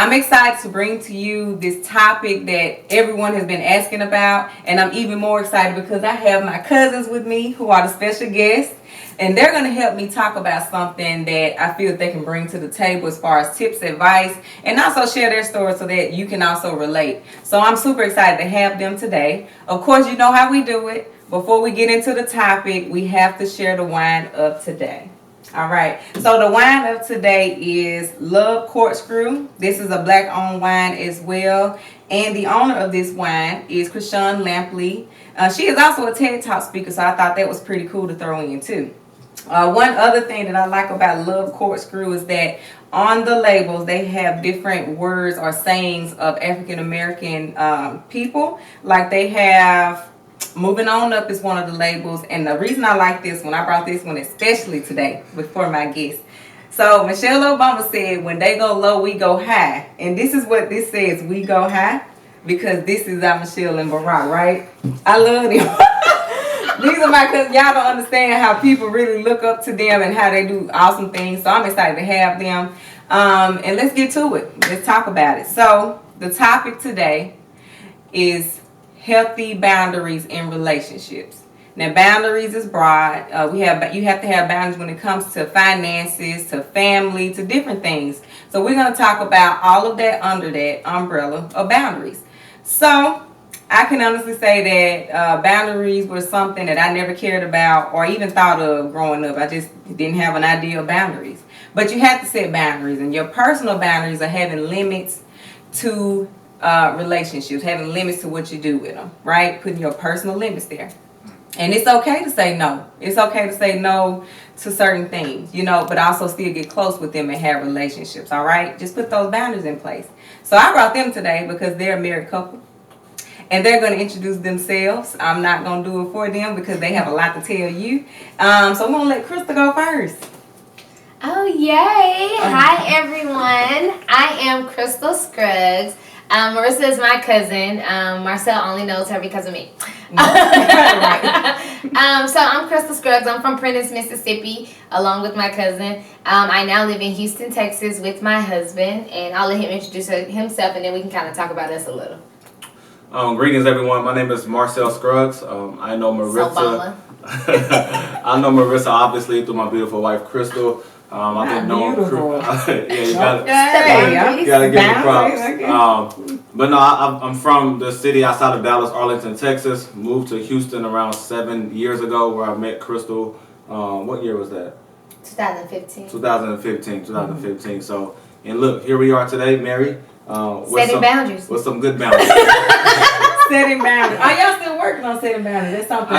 I'm excited to bring to you this topic that everyone has been asking about, and I'm even more excited because I have my cousins with me who are the special guests, and they're going to help me talk about something that I feel they can bring to the table as far as tips, advice, and also share their story so that you can also relate. So I'm super excited to have them today. Of course, you know how we do it. Before we get into the topic, we have to share the wine of today. All right, so the wine of today is Love Corkscrew. This is a black-owned wine as well, and the owner of this wine is Christian Lampley. She is also a TED Talk speaker, so I thought that was pretty cool to throw in too. One other thing that I like about Love Corkscrew is that on the labels they have different words or sayings of African American people. Like they have Moving On Up is one of the labels, and the reason I like this one, I brought this one especially today before my guest. So Michelle Obama said, when they go low, we go high. And this is what this says, we go high, because this is our Michelle and Barack, right? I love them. These are my cousins. Y'all don't understand how people really look up to them and how they do awesome things. So I'm excited to have them. And let's get to it. Let's talk about it. So the topic today is healthy boundaries in relationships. Now, boundaries is broad. You have to have boundaries when it comes to finances, to family, to different things. So we're going to talk about all of that under that umbrella of boundaries. So I can honestly say that boundaries were something that I never cared about or even thought of growing up. I just didn't have an idea of boundaries. But you have to set boundaries, and your personal boundaries are having limits to relationships, having limits to what you do with them, right? Putting your personal limits there. And it's okay to say no. It's okay to say no to certain things, but also still get close with them and have relationships, all right? Just put those boundaries in place. So I brought them today because they're a married couple. And they're going to introduce themselves. I'm not going to do it for them because they have a lot to tell you. So I'm going to let Crystal go first. Oh, yay. Hi, everyone. I am Crystal Scruggs. Marissa is my cousin. Marcel only knows her because of me. So I'm Crystal Scruggs. I'm from Prentice, Mississippi, along with my cousin. I now live in Houston, Texas with my husband. And I'll let him introduce himself, and then we can kind of talk about us a little. Greetings, everyone. My name is Marcel Scruggs. I know Marissa. I know Marissa obviously through my beautiful wife Crystal. I've been known. You gotta give her props. But no, I'm from the city outside of Dallas, Arlington, Texas. Moved to Houston around 7 years ago, where I met Crystal. What year was that? 2015. 2015. So, and look, here we are today, married. Setting boundaries. With some good boundaries. Setting boundaries. Are y'all still working on setting boundaries? That's something.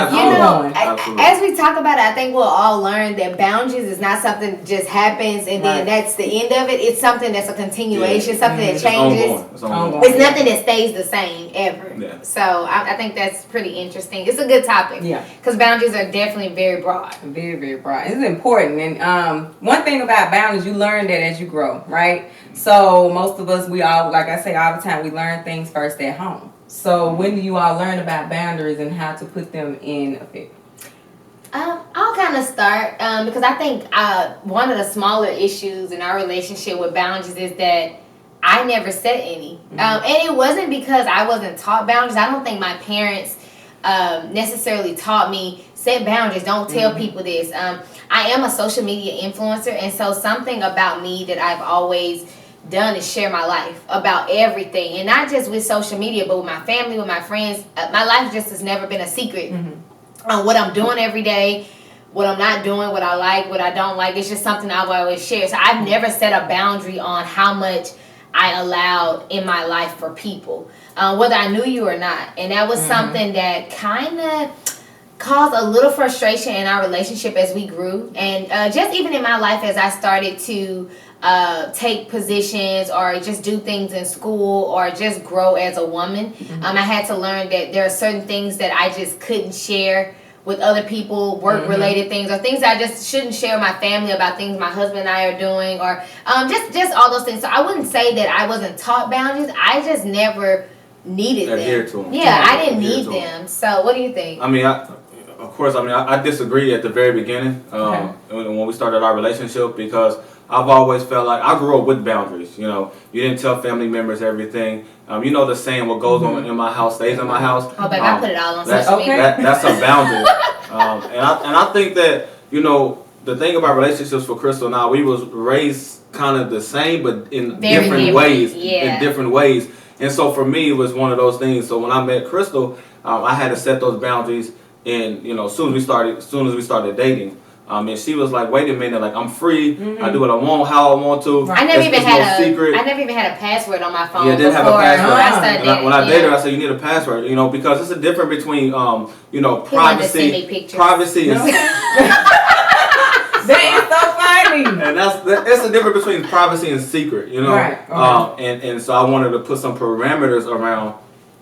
As we talk about it, I think we'll all learn that boundaries is not something that just happens and then that's the end of it. It's something that's a continuation, something that changes. It's ongoing. It's nothing that stays the same ever. Yeah. So I think that's pretty interesting. It's a good topic. Yeah. Because boundaries are definitely very broad. Very, very broad. It's important. And one thing about boundaries, you learn that as you grow, right? So most of us, we all, like I say all the time, we learn things first at home. So when do you all learn about boundaries and how to put them in effect? I'll kind of start because I think one of the smaller issues in our relationship with boundaries is that I never set any. And it wasn't because I wasn't taught boundaries. I don't think my parents necessarily taught me set boundaries. Don't tell people this. I am a social media influencer, and so something about me that I've always done is share my life about everything, and not just with social media, but with my family, with my friends. My life just has never been a secret. On what I'm doing every day, what I'm not doing, what I like, what I don't like. It's just something I've always shared. So I've never set a boundary on how much I allowed in my life for people, whether I knew you or not. And that was something that kind of caused a little frustration in our relationship as we grew, and just even in my life as I started to take positions or just do things in school or just grow as a woman. I had to learn that there are certain things that I just couldn't share with other people, work-related things, or things I just shouldn't share with my family about things my husband and I are doing, or just all those things. So I wouldn't say that I wasn't taught boundaries. I just never needed Adhere them. To them. Yeah, I didn't need them. So what do you think? I mean, I disagree at the very beginning when we started our relationship, because I've always felt like I grew up with boundaries. You know, you didn't tell family members everything. You know the saying, what goes on in my house stays in my house. Oh, baby, I put it all on social media. That's a boundary. And I think that, you know, the thing about relationships for Crystal and I, we was raised kind of the same, but in different ways. Yeah. In different ways. And so for me, it was one of those things. So when I met Crystal, I had to set those boundaries. And, you know, as soon as we started dating. And she was like, "Wait a minute! Like I'm free. I do what I want, how I want to. I never even had secret. I never even had a password on my phone. Yeah, didn't have a password. When I dated her, I said you need a password. You know, because it's a difference between you know, privacy and That is so funny. And it's the difference between privacy and secret. You know, right? And so I wanted to put some parameters around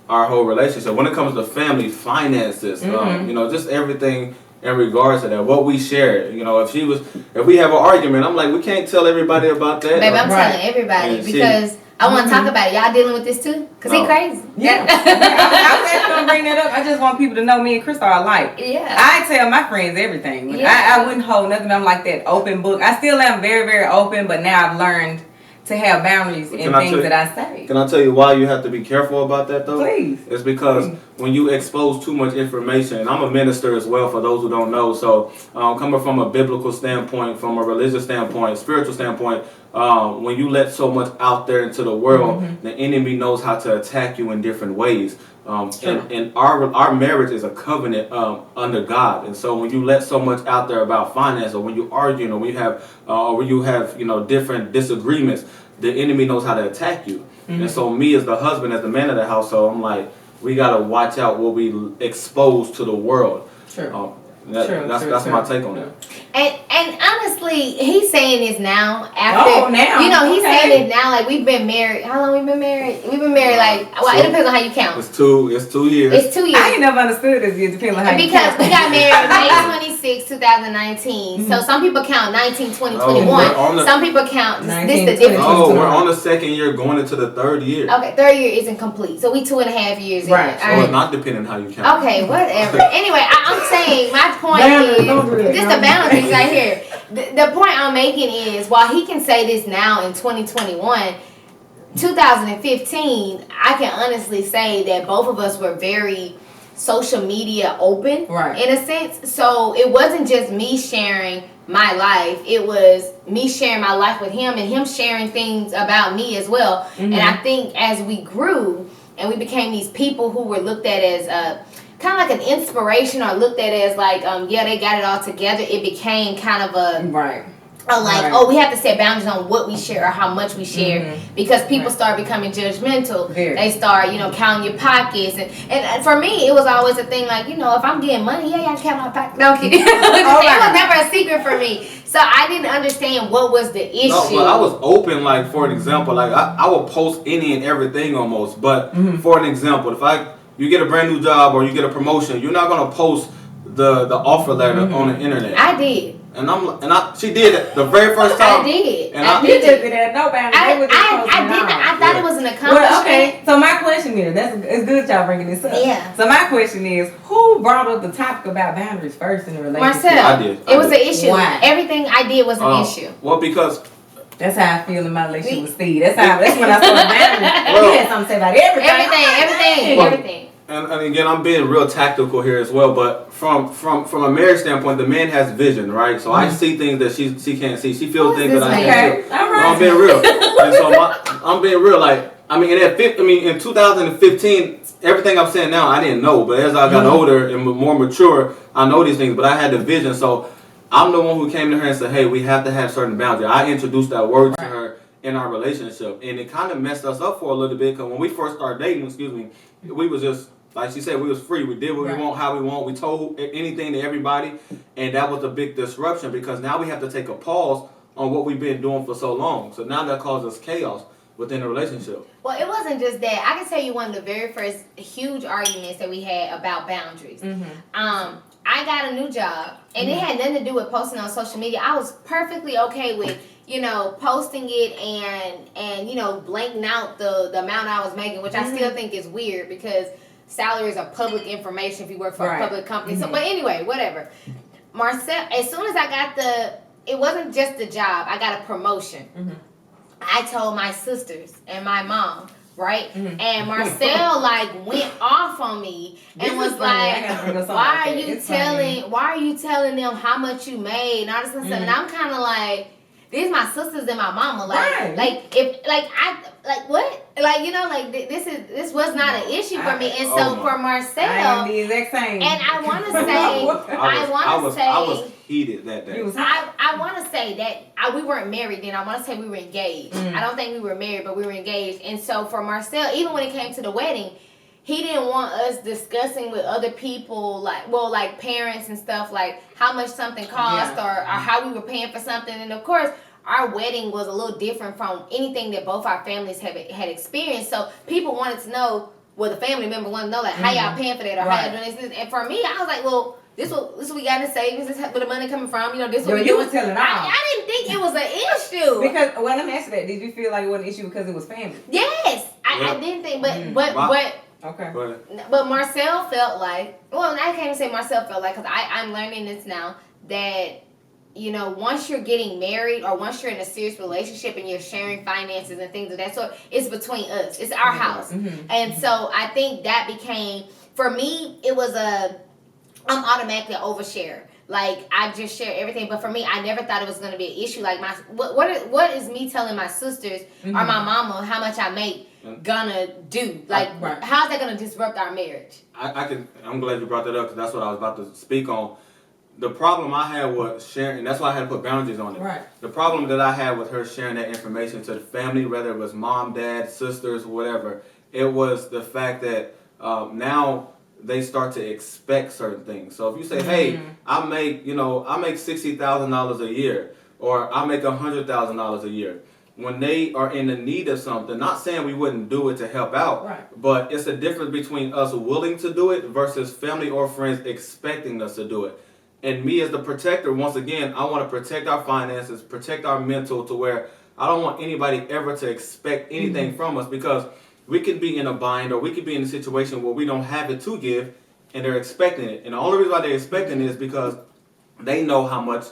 our whole relationship when it comes to family, finances, you know, just everything. In regards to that, what we share, you know, if we have an argument, I'm like, we can't tell everybody about that. Baby, I'm telling everybody because I want to talk about it. Y'all dealing with this too? Because he crazy. Yeah. I was actually going to bring that up. I just want people to know me and Crystal are alike. Yeah. I tell my friends everything. I wouldn't hold nothing. I'm like that open book. I still am very, very open, but now I've learned to have boundaries in things that I say. Can I tell you why you have to be careful about that though? Please. It's because when you expose too much information, and I'm a minister as well for those who don't know, so coming from a biblical standpoint, from a religious standpoint, spiritual standpoint, when you let so much out there into the world, the enemy knows how to attack you in different ways. And our marriage is a covenant under God, and so when you let so much out there about finance, or when you argue, or when you have you know different disagreements, the enemy knows how to attack you. And so me as the husband, as the man of the household, I'm like, we gotta watch out what we expose to the world. Sure. That's my take on that. And honestly, he's saying this now after now. You know, he's saying it now. Like we've been married. How long we been married? We've been married like it depends on how you count. It's 2 years. It's 2 years. I ain't never understood this. It depends on how you count. Because we got married May 26, 2019. So some people count 19, 20, 21. Some people count this the difference. Oh, we're on the second year, going into the third year. Okay, third year isn't complete. So we 2.5 years in. Right. So it's not depending how you count. Okay, whatever. Anyway, I'm saying my point is just the boundaries right here. The point I'm making is while he can say this now in 2021, 2015, I can honestly say that both of us were very social media open, in a sense. So it wasn't just me sharing my life, it was me sharing my life with him and him sharing things about me as well. And I think as we grew and we became these people who were looked at as kind of like an inspiration, or looked at as like they got it all together, it became kind of oh, we have to set boundaries on what we share or how much we share, because people start becoming judgmental. They start, you know, counting your pockets, and for me, it was always a thing like, you know, if I'm getting money, I count my pockets. No, I'm kidding. It was never a secret for me, so I didn't understand what was the issue. No, but I was open. Like for an example, like I will post any and everything almost. But for an example, if you get a brand new job or you get a promotion, you're not gonna post the offer letter on the internet. I did. She did it the very first time. I did. And I did it. I thought it was an accomplishment. Well, okay. So my question is, it's good y'all bringing this up. Yeah. So my question is, who brought up the topic about boundaries first in the relationship? Marcel. I did. It was an issue. Why? Everything I did was an issue. Well, because that's how I feel in my relationship with Steve. That's when I started boundaries. He had something to say about everything. And again, I'm being real tactical here as well, but from a marriage standpoint, the man has vision, right? So I see things that she can't see. She feels things that I can't see. All right. I'm being real. And so I'm being real. Like, in 2015, everything I'm saying now, I didn't know. But as I got older and more mature, I know these things. But I had the vision. So I'm the one who came to her and said, hey, we have to have certain boundaries. I introduced that word to her in our relationship. And it kind of messed us up for a little bit, because when we first started dating, we was just, like she said, we was free. We did what we want, how we want. We told anything to everybody. And that was a big disruption, because now we have to take a pause on what we've been doing for so long. So now that causes chaos within the relationship. Well, it wasn't just that. I can tell you one of the very first huge arguments that we had about boundaries. I got a new job, and it had nothing to do with posting on social media. I was perfectly okay with, you know, posting it and you know, blanking out the amount I was making, which I still think is weird, because salaries are public information if you work for a public company. So, but anyway, whatever. Marcel, as soon as I got it wasn't just the job. I got a promotion. Mm-hmm. I told my sisters and my mom, right? Mm-hmm. And Marcel like went off on me and was like, why are you telling them how much you made and all this and stuff? And I'm kind of like, these my sisters and my mama, what, this was not an issue for me. And so for Marcel, I am the exact same. and I want to say, I was heated that day. I want to say that we weren't married then. I want to say we were engaged. I don't think we were married, but we were engaged. And so for Marcel, even when it came to the wedding, he didn't want us discussing with other people, like parents and stuff, like how much something cost or how we were paying for something. And of course, our wedding was a little different from anything that both our families had experienced. So people wanted to know, the family member wanted to know, like, how y'all paying for that or how y'all doing this. And for me, I was like, well, this what we got in savings. This is where the money coming from. This what we doing. Was telling I didn't think it was an issue. Because let me ask you that. Did you feel like it wasn't an issue because it was family? Yes, I didn't think, but. Okay. But Marcel felt like, I can't even say Marcel felt like, because I'm learning this now, that, once you're getting married or once you're in a serious relationship and you're sharing finances and things of that sort, it's between us. It's our house. Mm-hmm. And so I think that became, for me, it was I'm automatically an overshare. Like, I just share everything. But for me, I never thought it was going to be an issue. Like, what is me telling my sisters or my mama how much I make gonna do? Like, how's that gonna disrupt our marriage? I'm glad you brought that up because that's what I was about to speak on. The problem I had with sharing, that's why I had to put boundaries on it. Right. The problem that I had with her sharing that information to the family, whether it was mom, dad, sisters, whatever, it was the fact that now they start to expect certain things. So if you say, hey, I make $60,000 a year, or I make $100,000 a year, when they are in the need of something, not saying we wouldn't do it to help out, but it's a difference between us willing to do it versus family or friends expecting us to do it. And me as the protector, once again, I want to protect our finances, protect our mental, to where I don't want anybody ever to expect anything from us, because we could be in a bind or we could be in a situation where we don't have it to give and they're expecting it. And the only reason why they're expecting it is because they know how much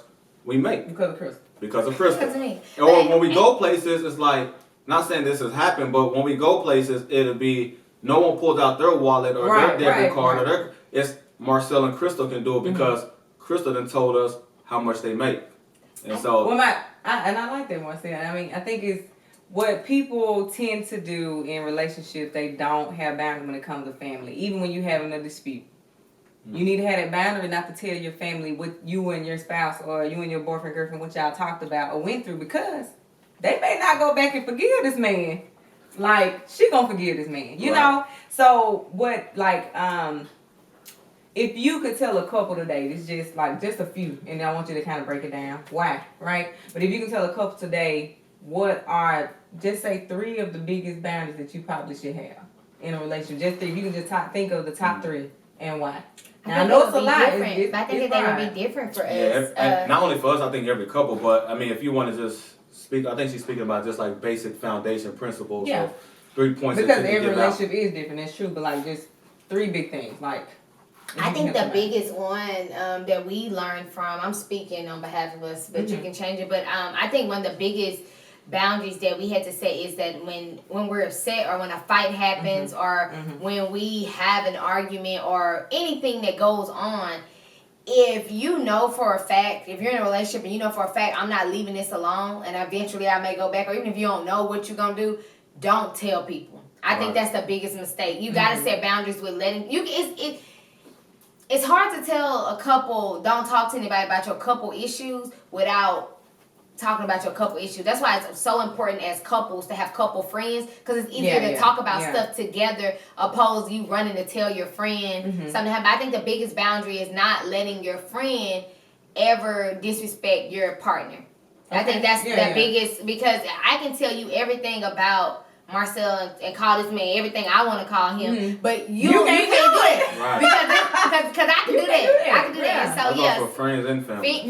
we make. Because of Crystal. Because of Crystal. Because of me. Or when we go places, it's like, not saying this has happened, but when we go places, it'll be no one pulls out their wallet or their debit card. Or it's Marcel and Crystal can do it because Crystal done told us how much they make. And so... I like that, Marcel. I mean, I think it's what people tend to do in relationships. They don't have boundaries when it comes to family. Even when you having a dispute. You need to have that boundary not to tell your family what you and your spouse or you and your boyfriend, girlfriend, what y'all talked about or went through, because they may not go back and forgive this man. Like, she gonna forgive this man, you know? So, if you could tell a couple today, it's just a few, and I want you to kind of break it down. Why, right? But if you can tell a couple today, what are, just say 3 of the biggest boundaries that you probably should have in a relationship? Just if you can just think of the top 3 and why. Now, I know it's a lot. But I think that would be different for us. And not only for us, I think every couple, but I mean, if you want to just speak, I think she's speaking about just like basic foundation principles. Yeah. So 3 points. Because every relationship is different, that's true, but just 3 big things. I think the biggest one that we learned from, I'm speaking on behalf of us, but you can change it, but I think one of the biggest boundaries that we had to set is that when we're upset or when a fight happens or when we have an argument or anything that goes on, if you know for a fact, if you're in a relationship and you know for a fact, I'm not leaving this alone and eventually I may go back, or even if you don't know what you're going to do, don't tell people. I think that's the biggest mistake. You got to set boundaries with letting you. It's hard to tell a couple don't talk to anybody about your couple issues without talking about your couple issues. That's why it's so important as couples to have couple friends, because it's easier to talk about stuff together opposed to you running to tell your friend something happened. I think the biggest boundary is not letting your friend ever disrespect your partner. I think that's the biggest, because I can tell you everything about Marcel and call this man everything I want to call him, but you can't do it. Right. Because I can do that. I can do that. And so yes, for friends and family.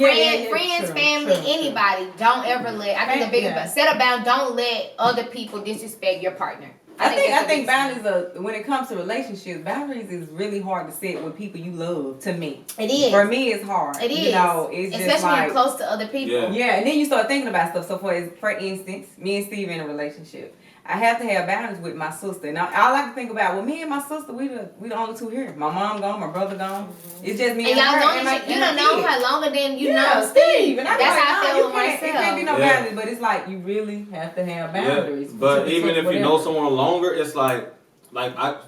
Friends, family, anybody. Don't ever let. I think the biggest set a bound. Don't let other people disrespect your partner. I think boundaries are, when it comes to relationships, boundaries is really hard to set with people you love. To me, it is. For me, it's hard. It is. You know, it's especially just like, when close to other people. Yeah, and then you start thinking about stuff. So for instance, me and Steve in a relationship. I have to have boundaries with my sister. Now, I like to think about, well, me and my sister, we the only two here. My mom gone, my brother gone. It's just me and her. And you don't know her longer than you know Steve. And that's how I feel with myself. It can't be no boundaries, but it's like you really have to have boundaries. But even if you know someone longer, it's like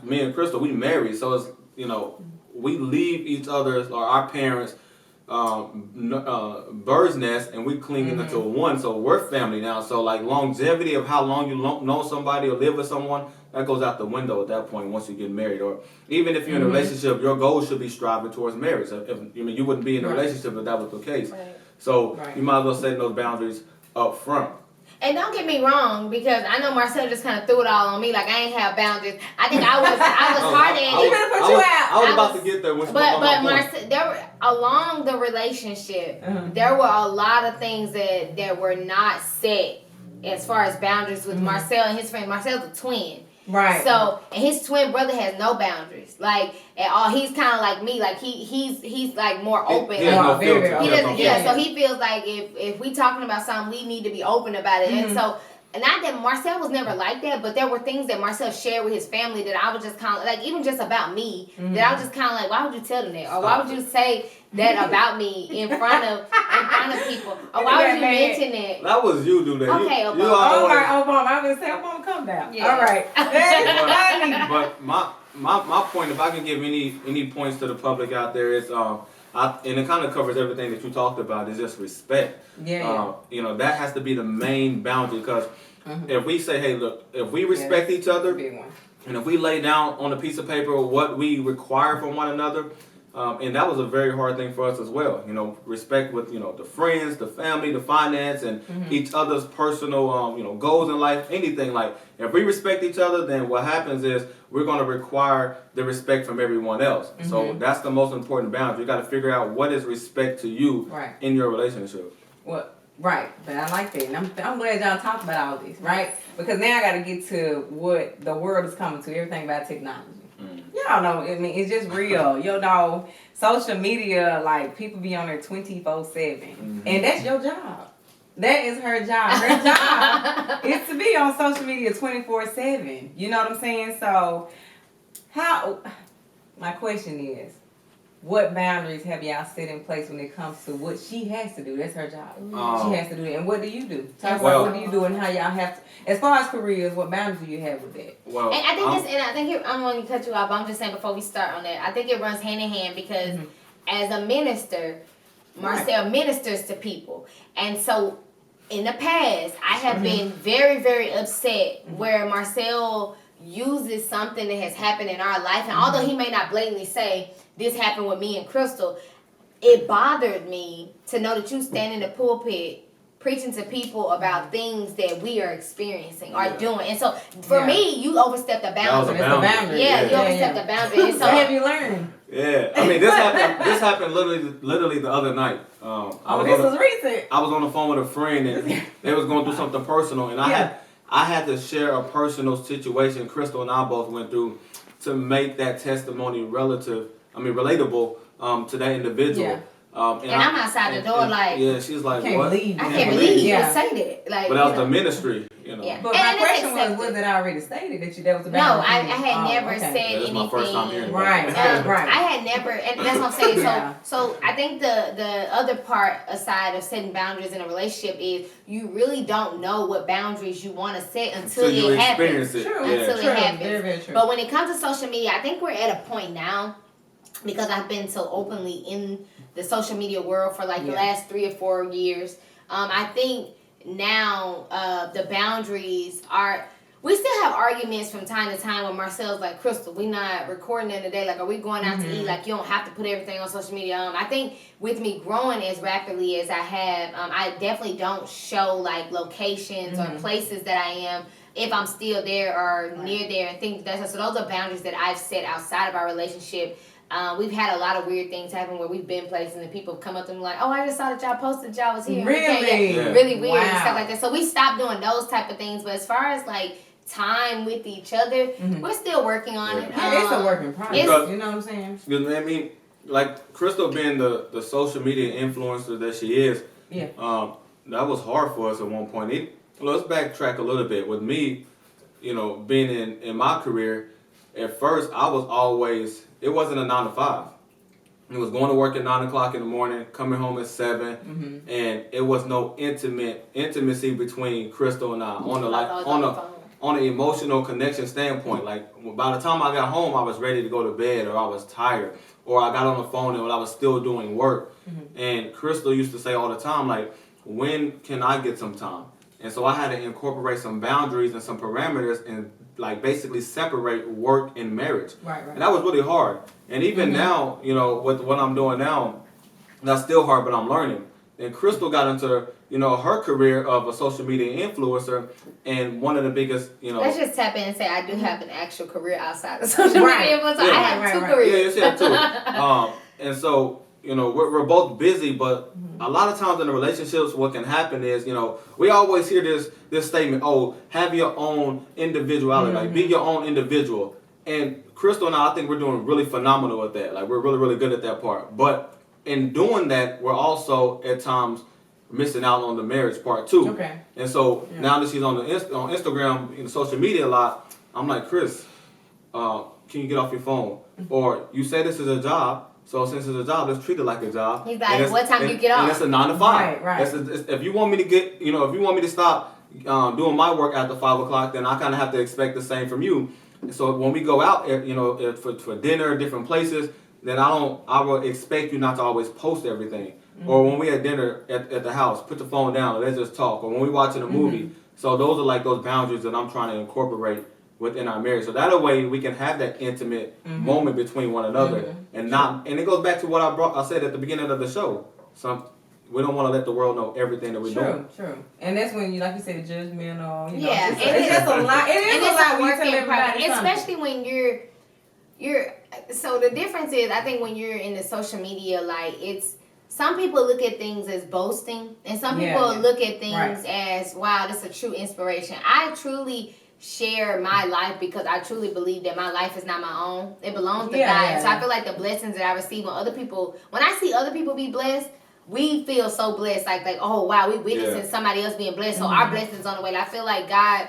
me and Crystal, we married, so it's, you know, we leave each other's or our parents' bird's nest, and we cling into one, so we're family now. So like longevity of how long you know somebody or live with someone, that goes out the window at that point once you get married. Or even if you're in a relationship, your goal should be striving towards marriage. You wouldn't be in a relationship if that was the case. Right. So you might as well set those boundaries up front. And don't get me wrong, because I know Marcel just kind of threw it all on me, like I ain't have boundaries. I think I was hard at it. I was about to get there. But Marcel, along the relationship, there were a lot of things that were not set as far as boundaries with Marcel and his friend. Marcel's a twin. Right. So, and his twin brother has no boundaries, like at all. He's kind of like me, like he's like more open. He doesn't. So he feels like if we talking about something, we need to be open about it. And so, not that Marcel was never like that, but there were things that Marcel shared with his family that I was just kind of like, even just about me, that I was just kind of like, why would you tell them that, or why would you say that about me in front of people, or why would you mention it? That was you, do that. Okay, Obama. Obama. I'm gonna say Obama, come down. Yeah. All right. But my point, if I can give any points to the public out there, is and it kind of covers everything that you talked about, is just respect. You know, that has to be the main boundary, because if we say, hey, look, if we respect each other, and if we lay down on a piece of paper what we require from one another, and that was a very hard thing for us as well. You know, respect with, you know, the friends, the family, the finance, and each other's personal, you know, goals in life, anything. Like, if we respect each other, then what happens is we're going to require the respect from everyone else. So that's the most important boundary. You got to figure out what is respect to you in your relationship. Well, right, but I like that, and I'm glad y'all talked about all this, right? Because now I got to get to what the world is coming to, everything about technology. Y'all know, I mean, it's just real. You know, social media, like, people be on there 24/7, and that's your job. That is her job. Her job is to be on social media 24/7. You know what I'm saying? So, my question is, what boundaries have y'all set in place when it comes to what she has to do? That's her job. She has to do that. And what do you do? Talk about what do you do and how y'all have to, as far as careers, what boundaries do you have with that? Well, and I think I'm going to cut you off, but I'm just saying before we start on that, I think it runs hand in hand, because as a minister, Marcel ministers to people. And so in the past, I have been very, very upset where Marcel uses something that has happened in our life, and although he may not blatantly say, this happened with me and Crystal, it bothered me to know that you stand in the pulpit preaching to people about things that we are experiencing or doing. And so for me, you overstepped the boundary. You overstepped the boundary. And so what have you learned? Yeah, I mean, this happened literally the other night. This was recent. I was on the phone with a friend, and they was going through something personal, and I had to share a personal situation Crystal and I both went through to make that testimony relatable to that individual. Yeah. And I'm outside the door like, she's like, I what? can't believe you would say that. Like, but that was the ministry, you know. Yeah. But my question was it already stated that was about? No, I had never said anything. My first time hearing right. I had never, and that's what I'm saying. So I think the other part aside of setting boundaries in a relationship is you really don't know what boundaries you want to set until it happens. True. Until it happens. Very, very true. But when it comes to social media, I think we're at a point now, because I've been so openly in the social media world for like the last 3 or 4 years. I think now the boundaries are, we still have arguments from time to time when Marcel's like, Crystal, we not recording in the day, like, are we going out to eat? Like, you don't have to put everything on social media. I think with me growing as rapidly as I have, I definitely don't show like locations or places that I am if I'm still there or near there and things like that. So those are boundaries that I've set outside of our relationship. We've had a lot of weird things happen where we've been places and people come up to me like, oh, I just saw that y'all posted y'all was here. Really? Really weird and stuff like that. So we stopped doing those type of things. But as far as like time with each other. We're still working on it. It's a work in progress. You know what I'm saying? Because I mean, like Crystal being the social media influencer that she is, that was hard for us at one point. Let's backtrack a little bit. With me, you know, being in my career, at first I was always, it wasn't a 9 to 5. It was going to work at 9 o'clock in the morning, coming home at 7, and it was no intimacy between Crystal and I on an emotional connection standpoint. Like by the time I got home, I was ready to go to bed, or I was tired, or I got on the phone and I was still doing work. And Crystal used to say all the time, like, when can I get some time? And so I had to incorporate some boundaries and some parameters and like basically separate work and marriage. Right. And that was really hard. And even now, you know, with what I'm doing now, that's still hard, but I'm learning. And Crystal got into, you know, her career of a social media influencer, and one of the biggest, you know. Let's just tap in and say I do have an actual career outside of social media influencer. I have two careers. Yeah, you have two. And so, you know, we're both busy, but a lot of times in the relationships, what can happen is, you know, we always hear this statement, oh, have your own individuality, like be your own individual. And Crystal and I think we're doing really phenomenal at that. Like we're really, really good at that part. But in doing that, we're also at times missing out on the marriage part too. Okay. And so now that she's on Instagram, you know, social media a lot, I'm like, Chris, can you get off your phone? Or you say this is a job. So since it's a job, let's treat it like a job. He's like, what time do you get off? And it's a 9 to 5. Right. If you want me to get, you know, if you want me to stop doing my work after 5 o'clock, then I kind of have to expect the same from you. And so when we go out, you know, for dinner, different places, then I will expect you not to always post everything. Or when we had dinner at the house, put the phone down and let's just talk. Or when we watching a movie. So those are like those boundaries that I'm trying to incorporate within our marriage. So that way we can have that intimate moment between one another and it goes back to what I said at the beginning of the show. We don't want to let the world know everything that we're doing. True. And that's when you, like you said, judgmental, you know. Yeah, it's just a lot. It is a lot work in progress, something. especially when you're so the difference is, I think when you're in the social media, like it's, some people look at things as boasting and some people look at things as, wow, this is a true inspiration. I truly share my life because I truly believe that my life is not my own. It belongs to God. So I feel like the blessings that I receive when I see other people be blessed, we feel so blessed. Like oh wow, we witnessing somebody else being blessed. So our blessings on the way. I feel like God,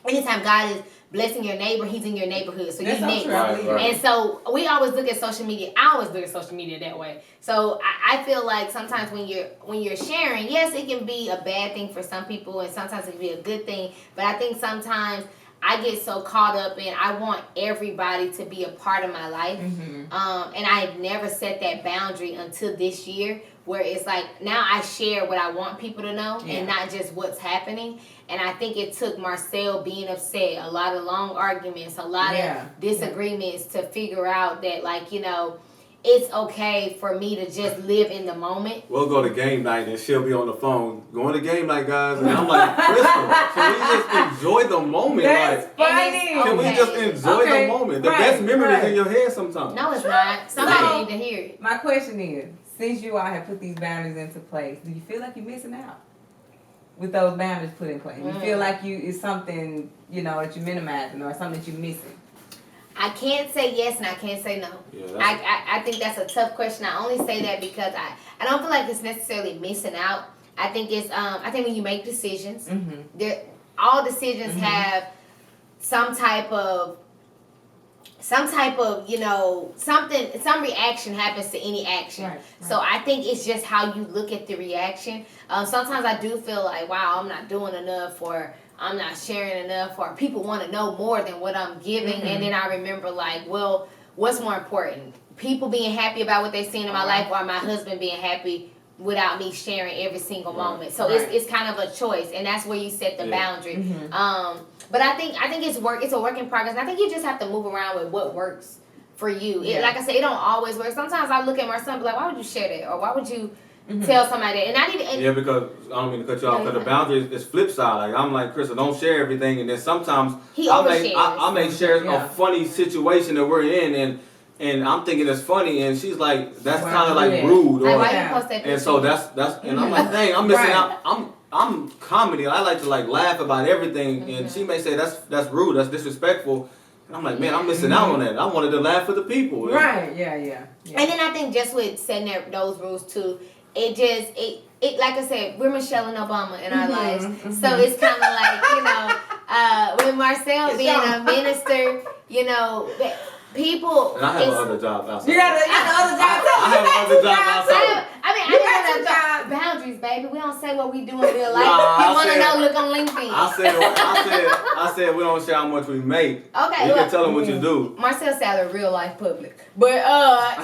anytime God is blessing your neighbor, he's in your neighborhood. So you next. Right. And so we always look at social media. I always look at social media that way. So I feel like sometimes when you're sharing, yes, it can be a bad thing for some people and sometimes it can be a good thing. But I think sometimes I get so caught up in I want everybody to be a part of my life. And I had never set that boundary until this year, where it's like now I share what I want people to know and not just what's happening. And I think it took Marcel being upset, a lot of long arguments, a lot of disagreements to figure out that, like, you know, it's okay for me to just live in the moment. We'll go to game night and she'll be on the phone, going to game night, guys. And I'm like, Crystal, can we just enjoy the moment? That's funny. Can we just enjoy the moment? The best memories in your head sometimes. No, it's not. Somebody need to hear it. My question is, since you all have put these boundaries into place, do you feel like you're missing out with those boundaries put in place? You feel like it's something, you know, that you're minimizing or something that you're missing? I can't say yes and I can't say no. I think that's a tough question. I only say that because I don't feel like it's necessarily missing out. I think it's I think when you make decisions, all decisions have some type of you know, some reaction happens to any action. Right. So I think it's just how you look at the reaction. Sometimes I do feel like, wow, I'm not doing enough, or I'm not sharing enough, or people want to know more than what I'm giving. And then I remember, like, well, what's more important? People being happy about what they're seeing in my life, or my husband being happy without me sharing every single moment. So it's kind of a choice, and that's where you set the boundary. But I think it's a work in progress. And I think you just have to move around with what works for you. Like I said, it don't always work. Sometimes I look at my son and be like, why would you share that? Or why would you tell somebody that? And I need because I don't mean to cut you off, but the boundary is flip side. Like I'm like, Crystal, don't share everything, and then sometimes I may share a funny situation that we're in, and I'm thinking it's funny, and she's like, that's kind of like rude. Like, why you post that picture? And so that's and I'm like, dang, I'm missing out. I'm comedy. I like to laugh about everything, and she may say that's rude, that's disrespectful. And I'm like, man, I'm missing out on that. I wanted to laugh for the people. Right? Yeah. And then I think just with setting those rules too, it like I said, we're Michelle and Obama in our lives, so it's kind of like with Marcel being a minister, people. And I have other jobs outside. You got the other job too. I have other jobs outside. I got boundaries, baby. We don't say what we do in real life. You want to know? Look on LinkedIn. I said we don't share how much we make. Okay, you can tell them what you do. Marcel's salary, real life, public. But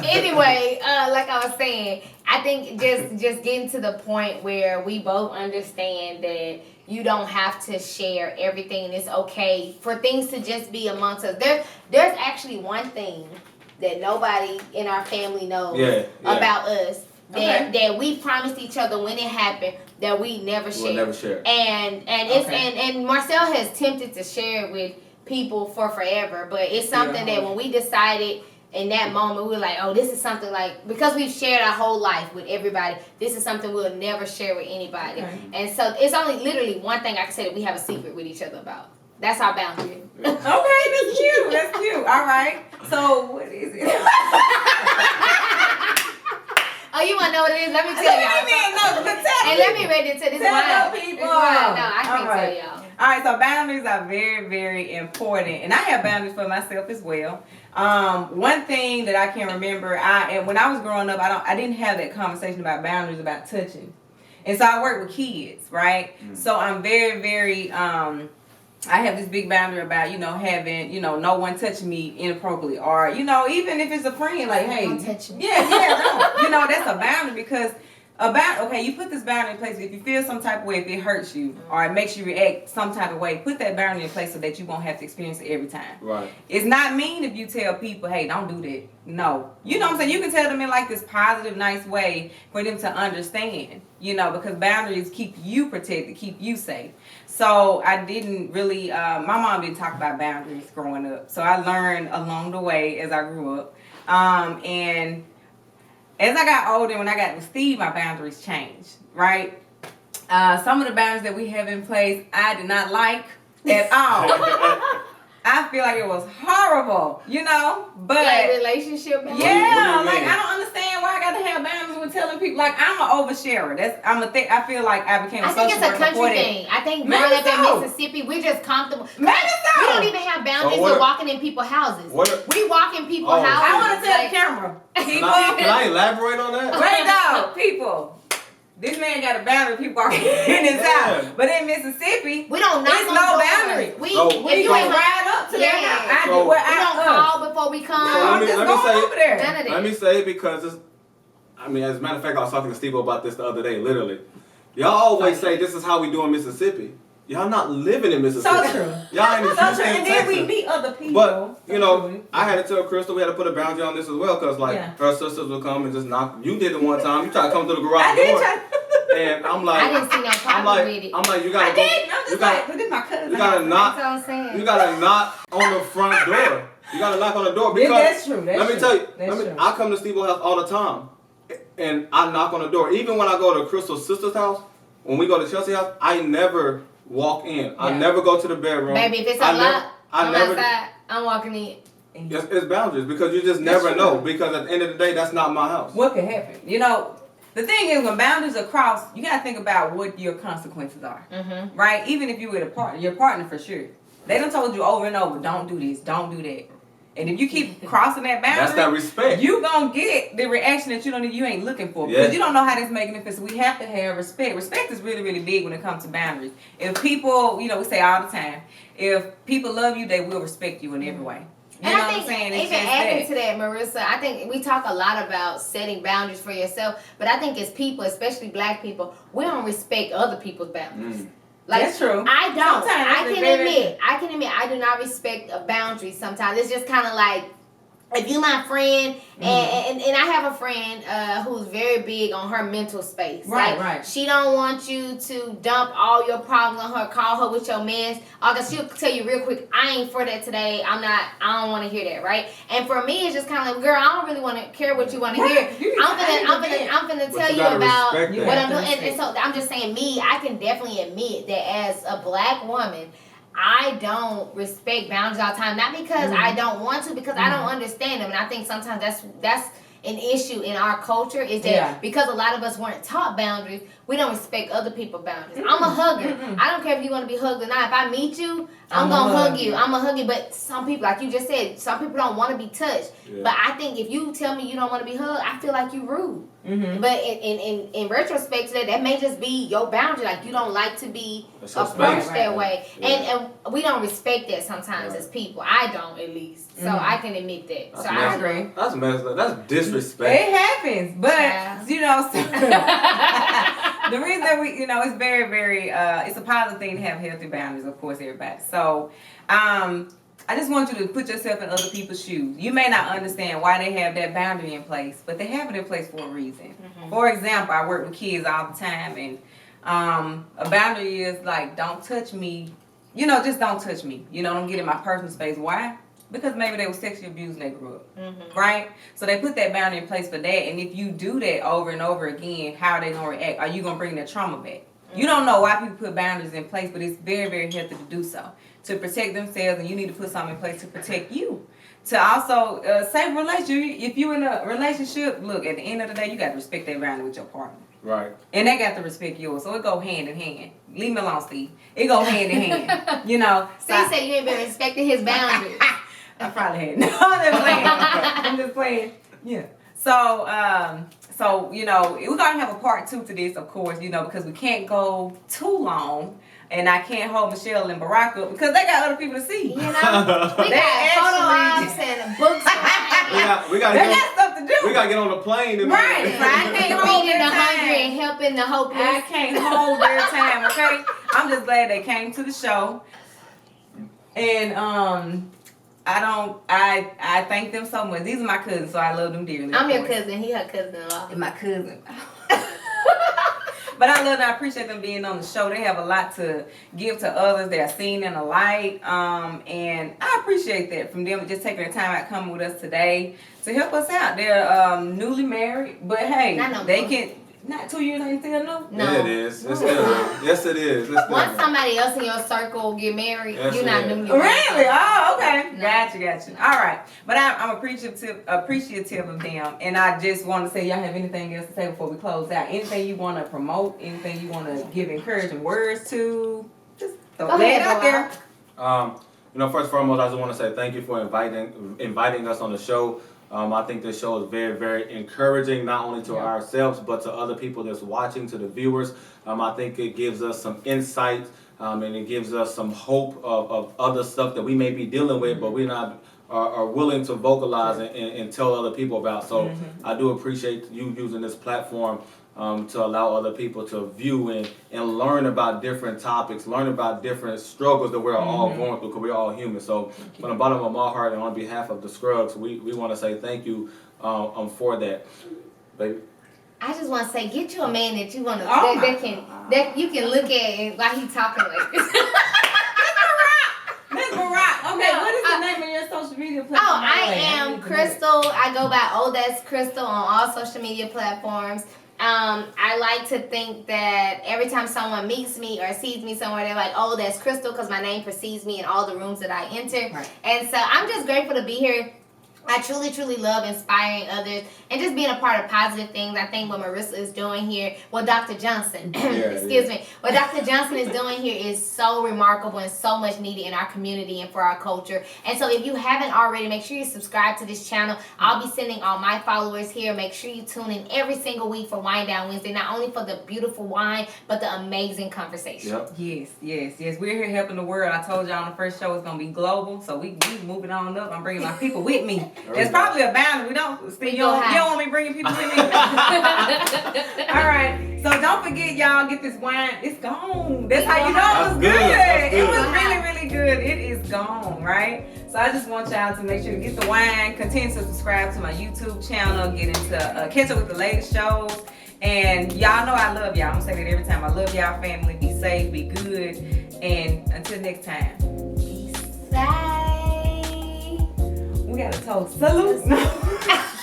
anyway, like I was saying, I think just getting to the point where we both understand that you don't have to share everything, and it's okay for things to just be amongst us. There's actually one thing that nobody in our family knows about us. That we promised each other when it happened that we never share. We'll never share. And it's and Marcel has tempted to share it with people for forever, but it's something that when we decided in that moment, we were like, oh, this is something because we've shared our whole life with everybody, this is something we'll never share with anybody. And so it's only literally one thing I can say that we have a secret with each other about. That's our boundary. Okay, that's cute. That's cute. All right. So what is it? Oh, you want to know what it is? Let me tell y'all. And let me read it to this one. Tell the people. No, I can't tell y'all. All right, so boundaries are very, very important, and I have boundaries for myself as well. One thing that I can remember, when I was growing up, I didn't have that conversation about boundaries about touching, and so I work with kids, right? So I'm very, very I have this big boundary about, having, no one touching me inappropriately, or, even if it's a friend, like, hey, don't touch me. No, that's a boundary because you put this boundary in place. If you feel some type of way, if it hurts you or it makes you react some type of way, put that boundary in place so that you won't have to experience it every time. Right. It's not mean if you tell people, hey, don't do that. No. You know what I'm saying? You can tell them in this positive, nice way for them to understand, because boundaries keep you protected, keep you safe. So I didn't really, my mom didn't talk about boundaries growing up. So I learned along the way as I grew up. And as I got older, when I got with Steve, my boundaries changed, right? Some of the boundaries that we have in place, I did not like at all. I feel like it was horrible, but relationship boundaries? Yeah, I don't understand why I got to have boundaries with telling people. I'm an oversharer. I feel like I became a social worker. I think it's a country thing. I think growing up in Mississippi, we're just comfortable. Maybe so. We don't even have boundaries with walking in people's houses. We walk in people's houses. I want to tell the camera. People, can I elaborate on that? Wait, no, people. This man got a boundary. People are in his house, but in Mississippi, we don't. There's no boundary. If you ain't ride up to their house, we don't call before we come. Let me say because as a matter of fact, I was talking to Steve about this the other day. Literally, y'all always say this is how we do in Mississippi. Y'all not living in Mississippi. So true. Y'all in so true. And then we meet other people. But I had to tell Crystal we had to put a boundary on this as well because her sisters would come and just knock. You did it one time. You tried to come to the garage door. And I'm like, I didn't see no problem with it. I'm like, you gotta look at my cousin. You gotta knock. You gotta knock on the front door. You gotta knock on the door because that's true. Let me tell you. I come to Steve's house all the time, and I knock on the door. Even when I go to Crystal's sister's house, when we go to Chelsea's house, I never walk in. Yeah. I never go to the bedroom. Baby, if it's unlocked, I'm outside. I'm walking in. It's boundaries because you just never know. Because at the end of the day, that's not my house. What could happen? The thing is, when boundaries are crossed, you got to think about what your consequences are, right? Even if you were your partner for sure. They done told you over and over, don't do this, don't do that. And if you keep crossing that boundary, that's that respect. You gonna get the reaction that you ain't looking for because you don't know how this making it. So we have to have respect. Respect is really, really big when it comes to boundaries. If people, we say all the time, if people love you, they will respect you in every way. You know what I'm saying? Even adding to that, Marissa, I think we talk a lot about setting boundaries for yourself, but I think as people, especially black people, we don't respect other people's boundaries. That's true. I don't. I can admit I do not respect a boundary sometimes. It's just kind of like if you my friend, and I have a friend who's very big on her mental space. Right. She don't want you to dump all your problems on her, call her with your mess. Because she'll tell you real quick, I ain't for that today. I don't want to hear that, right? And for me, it's just kind of like, girl, I don't really want to care what you want to hear. I'm finna tell you about what I'm doing. And so I'm just saying, I can definitely admit that as a black woman, I don't respect boundaries all the time. Not because I don't want to, because I don't understand them. And I think sometimes that's an issue in our culture, is that because a lot of us weren't taught boundaries, we don't respect other people's boundaries. I'm a hugger. I don't care if you want to be hugged or not. If I meet you, I'm going to hug you. I'm going to hug you. But some people, like you just said, some people don't want to be touched. Yeah. But I think if you tell me you don't want to be hugged, I feel like you rude. But in retrospect to that may just be your boundary. Like, you don't like to be approached that way. Yeah. And we don't respect that sometimes as people. I don't, at least. So I can admit that. That's so I agree. That's messed up. That's disrespect. It happens. But, you know, the reason that we, you know, it's very, very, it's a positive thing to have healthy boundaries, of course, everybody. So, I just want you to put yourself in other people's shoes. You may not understand why they have that boundary in place, but they have it in place for a reason. For example, I work with kids all the time, and a boundary is like, don't touch me. You know, just don't touch me. You know, don't get in my personal space. Why? Because maybe they were sexually abused when they grew up, right? So they put that boundary in place for that, and if you do that over and over again, how are they going to react? Are you going to bring their trauma back? You don't know why people put boundaries in place, but it's very, very healthy to do so. To protect themselves, and you need to put something in place to protect you. To also save relationship. If you're in a relationship, look, at the end of the day, you got to respect that boundary with your partner. Right. And they got to respect yours. So it go hand in hand. Leave me alone, Steve. It go hand in hand. You know. Steve said you ain't been respecting his boundaries. I probably had. No, I'm just playing. I'm just playing. Yeah. So, you know, we're going to have a part 2 to this, of course, you know, because we can't go too long. And I can't hold Michelle and Barack up because they got other people to see. You know? We got photo ops and books. we got stuff to do. We got to get on the plane. Right. So I can't hold the hungry and helping the hopeless. I can't hold their time, okay? I'm just glad they came to the show. And, I thank them so much. These are my cousins, so I love them dearly. I'm your cousin. He her cousin-in-law. And my cousin. But I love them. I appreciate them being on the show. They have a lot to give to others. They are seen in the light. And I appreciate that from them just taking the time out coming with us today to help us out. They're newly married, but hey, they can. Not 2 years, ain't still new? No. Yeah, it is. It's still new. Yes, it is. Once somebody else in your circle get married, you're not new. Really? Oh, okay. No. Gotcha. All right. But I'm appreciative of them. And I just want to say, y'all have anything else to say before we close out? Anything you want to promote? Anything you want to give encouraging words to? Just throw it out there. You know, first and foremost, I just want to say thank you for inviting us on the show. I think this show is very, very encouraging, not only to ourselves, but to other people that's watching, to the viewers. I think it gives us some insight, and it gives us some hope of other stuff that we may be dealing with, but we're not are willing to vocalize and tell other people about. So I do appreciate you using this platform to allow other people to view and learn about different topics, learn about different struggles that we're all going through, because we're all human. So from the bottom of my heart and on behalf of the Scruggs, we want to say thank you for that. Baby. I just want to say, get you a man that you want to that you can look at while he's talking like this. Miss Barack. Okay, what is the name of your social media platform? Oh, I am Crystal. I go by That's Crystal on all social media platforms. I like to think that every time someone meets me or sees me somewhere, they're like, oh, that's Crystal, because my name precedes me in all the rooms that I enter. Right. And so I'm just grateful to be here. I truly, truly love inspiring others and just being a part of positive things. I think what Marissa is doing here, what Dr. Johnson, what Dr. Johnson is doing here is so remarkable and so much needed in our community and for our culture. And so if you haven't already, make sure you subscribe to this channel. I'll be sending all my followers here. Make sure you tune in every single week for Wine Down Wednesday, not only for the beautiful wine, but the amazing conversation. Yep. Yes. We're here helping the world. I told y'all on the first show it's going to be global, so we moving on up. I'm bringing my people with me. There's probably a boundary. You don't want me bringing people with me. All right. So don't forget, y'all, get this wine. It's gone. That's how you know it was good. It was really, really really good, it is gone, right? So I just want y'all to make sure to get the wine, continue to subscribe to my YouTube channel, get into catch up with the latest shows. And y'all know I love y'all. I'm gonna say that every time. I love y'all family. Be safe, be good. And until next time. Peace. Bye. We got a toast. Salute.